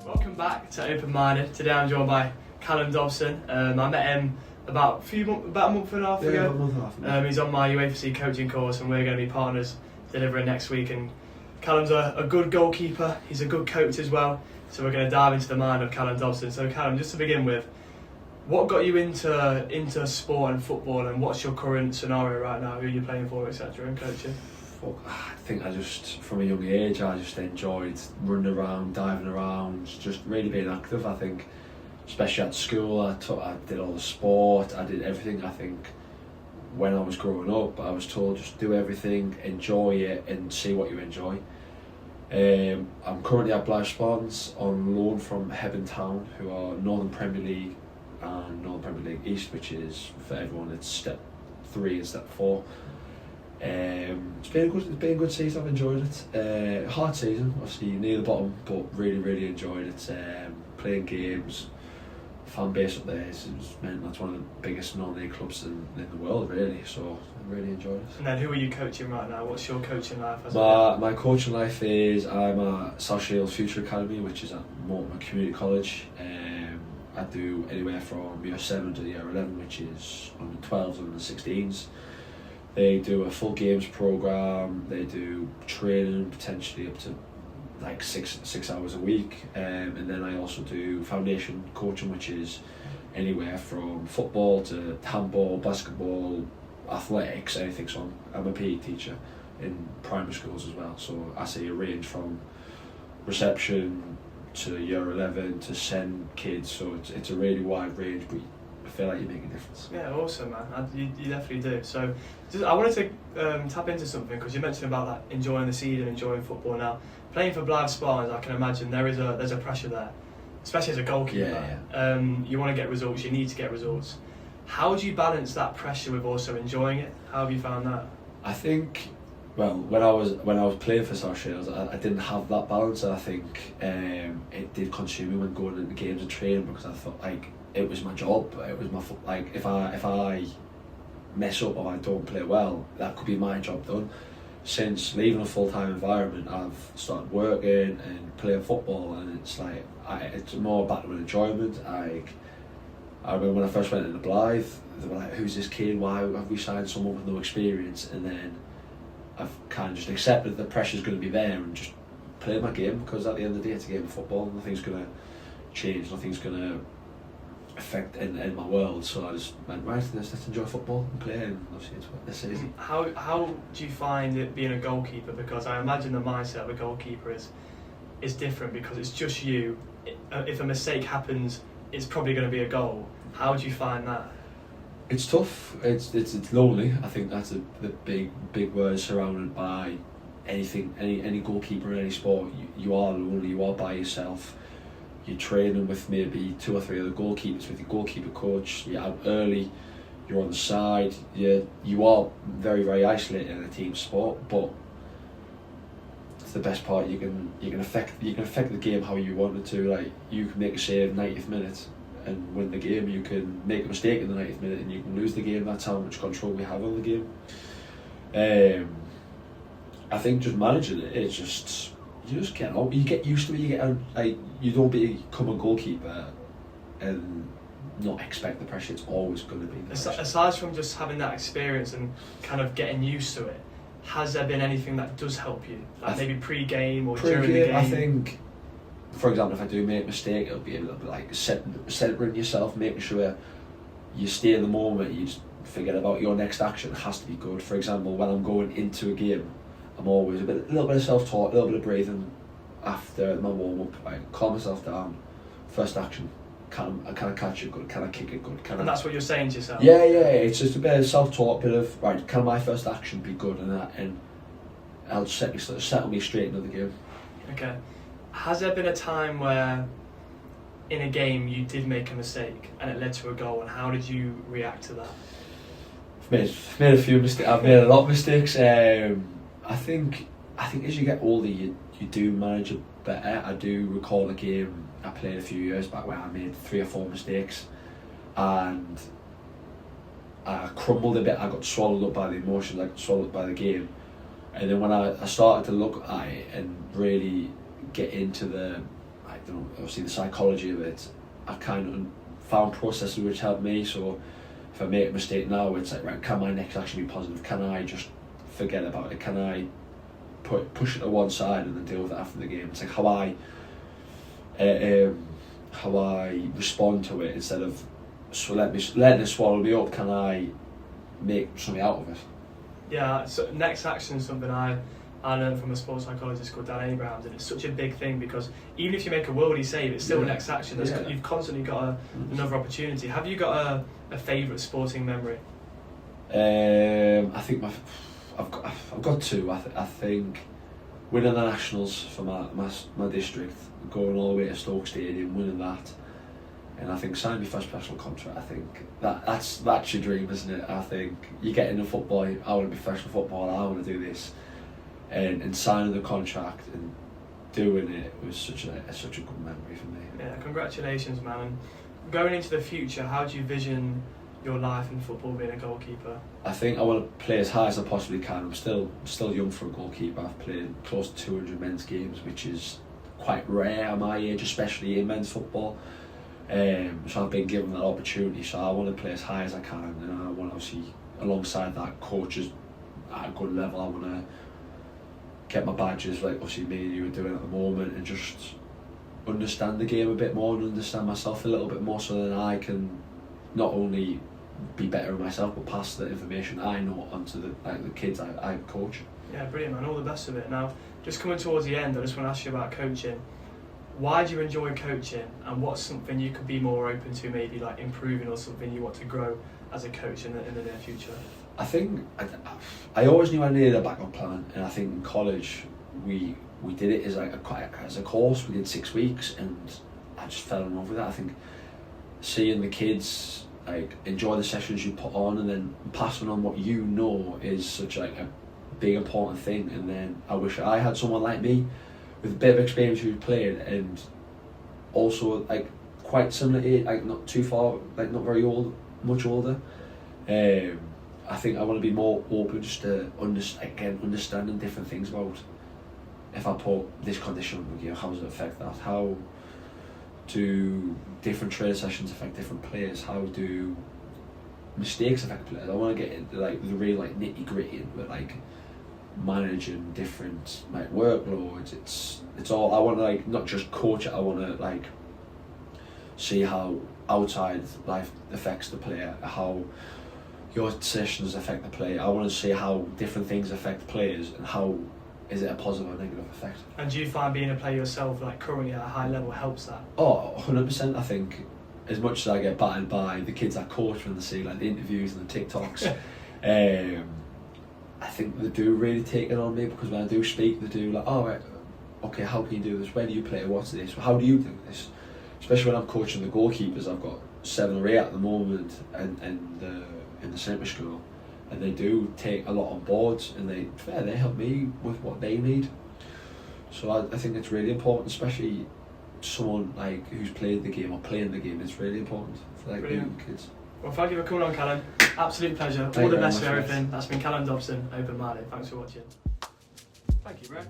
Welcome back to Open Minded. Today I'm joined by Callum, Dobson. I met him about a month and a half ago. About a month and a half ago. He's on my UAFC coaching course and we're going to be partners delivering next week. And Callum's a good goalkeeper, he's a good coach as well. So we're going to dive into the mind of Callum Dobson. So Callum, just to begin with, what got you into sport and football, and what's your current scenario right now? Who are you playing for, etc., and coaching? I think from a young age, I just enjoyed running around, diving around, just really being active. I think, especially at school, I did all the sport, I did everything. I think when I was growing up, I was told just do everything, enjoy it, and see what you enjoy. I'm currently at Blythe Spawns on loan from Hebden Town, who are Northern Premier League and Northern Premier League East, which is, for everyone, it's step 3 and step 4. It's been a good season. I've enjoyed it. Hard season, obviously near the bottom, but really enjoyed it. Playing games, fan base up there has meant that's one of the biggest non-league clubs in the world, really. So I really enjoyed it. And then who are you coaching right now? What's your coaching life? My coaching life is I'm at South Shields Future Academy, which is at Mortimer Community College. I do anywhere from year 7 to year 11, which is under 12s and under 16s. They do a full games program. They do training potentially up to like six hours a week, and then I also do foundation coaching, which is anywhere from football to handball, basketball, athletics, anything. So I'm a PE teacher in primary schools as well. So I see a range from reception to year 11 to send kids. So it's a really wide range, but I feel like you make a difference. Yeah, awesome, man. You definitely do. So, I wanted to tap into something, because you mentioned about that enjoying the season, enjoying football. Now, playing for Blythe Spawns, I can imagine there's a pressure there, especially as a goalkeeper. Yeah. You want to get results. You need to get results. How do you balance that pressure with also enjoying it? How have you found that? I think, well, when I was playing for South Shields, I didn't have that balance, and I think it did consume me when going into games and training, because I thought it was my job. It was if I mess up or I don't play well, that could be my job done. Since leaving a full-time environment, I've started working and playing football, and it's it's more about enjoyment. I remember when I first went into Blythe, they were like, "Who's this kid? Why have we signed someone with no experience?" And then I've kind of just accepted the pressure's going to be there and just play my game, because at the end of the day, it's a game of football. Nothing's going to change. Nothing's going to affect in my world. So I just went, right, let's enjoy football and play, and obviously it's what this is. How do you find it being a goalkeeper? Because I imagine the mindset of a goalkeeper is different, because it's just you. If a mistake happens, it's probably going to be a goal. How do you find that? It's tough. It's lonely. I think that's the big word surrounded by anything. Any goalkeeper in any sport, you are lonely. You are by yourself. You're training with maybe 2 or 3 other goalkeepers, with your goalkeeper coach. You're out early. You're on the side. You are very isolated in a team sport, but it's the best part. You can affect the game how you want it to. Like, you can make a save 90th minute and win the game. You can make a mistake in the 90th minute and you can lose the game. That's how much control we have on the game. I think just managing it, it's just, you just get out. You get used to it. You don't become a goalkeeper and not expect the pressure. It's always going to be the pressure. Aside from just having that experience and kind of getting used to it, has there been anything that does help you? Like maybe pre-game or during the game? I think, for example, if I do make a mistake, it'll be a little bit like centering yourself, making sure you stay in the moment. You just forget about your next action. It has to be good. For example, when I'm going into a game, I'm always a little bit of self-talk, a little bit of breathing after my warm-up. I calm myself down. First action, can I catch it good? Can I kick it good? And that's what you're saying to yourself? Yeah. It's just a bit of self-talk, a bit of, right, can my first action be good? And I'll settle me straight into the game. Okay. Has there been a time where in a game you did make a mistake and it led to a goal, and how did you react to that? I've made a few mistakes. I've made a lot of mistakes. I think as you get older, you do manage it better. I do recall a game I played a few years back where I made 3 or 4 mistakes, and I crumbled a bit. I got swallowed up by the emotions. I got swallowed up by the game, and then when I started to look at it and really get into the don't know, obviously the psychology of it, I kind of found processes which helped me. So if I make a mistake now, it's like, right, can my next action be positive? Can I just forget about it? Can I push it to one side and then deal with it after the game? It's like how I respond to it instead of letting it swallow me up. Can I make something out of it? Yeah, so next action is something I learned from a sports psychologist called Dan Abrahams, and it's such a big thing because even if you make a worldie save, it's still next action. You've constantly got another opportunity. Have you got a favourite sporting memory? I think I've got two. I think winning the nationals for my district, going all the way to Stoke Stadium, winning that, and I think signing my first professional contract. I think that's your dream, isn't it? I think you get into football. I want to be professional footballer. I want to do this, and signing the contract and doing it was such a good memory for me. Yeah, congratulations, man. And going into the future, how do you vision your life in football being a goalkeeper? I think I want to play as high as I possibly can. I'm still young for a goalkeeper. I've played close to 200 men's games, which is quite rare at my age, especially in men's football. So I've been given that opportunity. So I want to play as high as I can, and I want to obviously, alongside that, coaches at a good level. I want to get my badges like obviously me and you are doing at the moment, and just understand the game a bit more and understand myself a little bit more, so then I can not only be better at myself but pass the information I know onto the kids I coach. Yeah, brilliant, man. All the best of it. Now, just coming towards the end, I just want to ask you about coaching. Why do you enjoy coaching, and what's something you could be more open to, maybe like improving, or something you want to grow as a coach in the near future? I think I always knew I needed a backup plan, and I think in college we did it as a course. We did 6 weeks, and I just fell in love with it. I think seeing the kids like enjoy the sessions you put on, and then passing on what you know is such like a big important thing. And then I wish I had someone like me with a bit of experience who played, and also like quite similar age, like not too far, like not very old, much older. I think I want to be more open, just to understanding different things about, if I put this condition on the game, how does it affect that? How do different training sessions affect different players? How do mistakes affect players? I want to get into like the real like nitty gritty, but like managing different like workloads. It's all I want to like not just coach it. I want to like see how outside life affects the player, how your sessions affect the player. I want to see how different things affect players, and how is it a positive or negative effect. And do you find being a player yourself, like currently at a high level, helps that? Oh, 100%. I think as much as I get battered by the kids I coach when they see like the interviews and the TikToks, I think they do really take it on me, because when I do speak, they do like, oh right, okay, how can you do this? Where do you play? What's this? How do you do this? Especially when I'm coaching the goalkeepers. I've got 7 or 8 at the moment, and in the centre school, and they do take a lot on board, and they help me with what they need. So I think it's really important, especially someone like who's played the game or playing the game. It's really important for like young kids. Well, thank you for coming on, Callum. Absolute pleasure. All the best for everything. That's been Callum Dobson, Open Minded. Thanks for watching. Thank you, bro.